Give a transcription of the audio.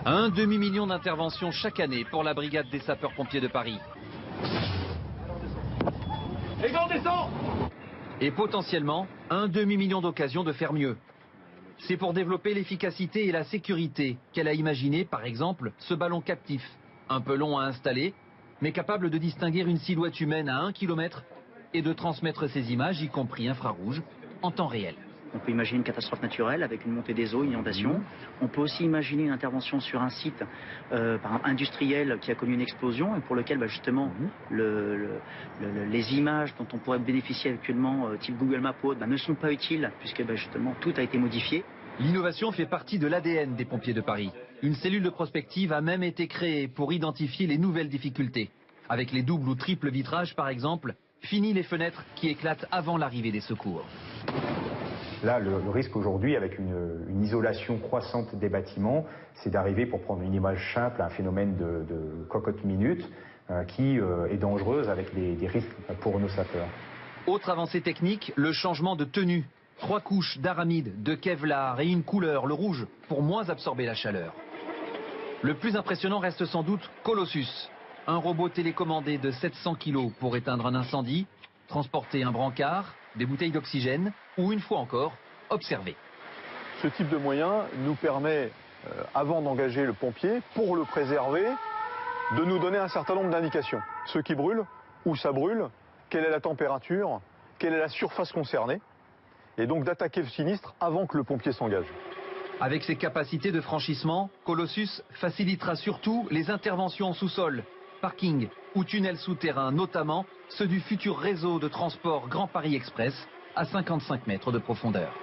Un demi-million d'interventions chaque année pour la brigade des sapeurs-pompiers de Paris. Et potentiellement, un demi-million d'occasions de faire mieux. C'est pour développer l'efficacité et la sécurité qu'elle a imaginé, par exemple, ce ballon captif. Un peu long à installer, mais capable de distinguer une silhouette humaine à 1 km et de transmettre ses images, y compris infrarouges, en temps réel. On peut imaginer une catastrophe naturelle avec une montée des eaux, une inondation. On peut aussi imaginer une intervention sur un site par exemple, industriel qui a connu une explosion et pour lequel justement les images dont on pourrait bénéficier actuellement, type Google Maps ou autre, ne sont pas utiles puisque justement tout a été modifié. L'innovation fait partie de l'ADN des pompiers de Paris. Une cellule de prospective a même été créée pour identifier les nouvelles difficultés. Avec les doubles ou triples vitrages par exemple, fini les fenêtres qui éclatent avant l'arrivée des secours. Là, le risque aujourd'hui, avec une isolation croissante des bâtiments, c'est d'arriver, pour prendre une image simple, à un phénomène de cocotte minute qui est dangereuse avec des risques pour nos sapeurs. Autre avancée technique, le changement de tenue. 3 couches d'aramide, de kevlar et une couleur, le rouge, pour moins absorber la chaleur. Le plus impressionnant reste sans doute Colossus, un robot télécommandé de 700 kg pour éteindre un incendie, transporter un brancard, des bouteilles d'oxygène ou, une fois encore, observer. Ce type de moyen nous permet, avant d'engager le pompier, pour le préserver, de nous donner un certain nombre d'indications. Ce qui brûle, où ça brûle, quelle est la température, quelle est la surface concernée, et donc d'attaquer le sinistre avant que le pompier s'engage. Avec ses capacités de franchissement, Colossus facilitera surtout les interventions en sous-sol, parking ou tunnels souterrains, notamment ceux du futur réseau de transport Grand Paris Express à 55 mètres de profondeur.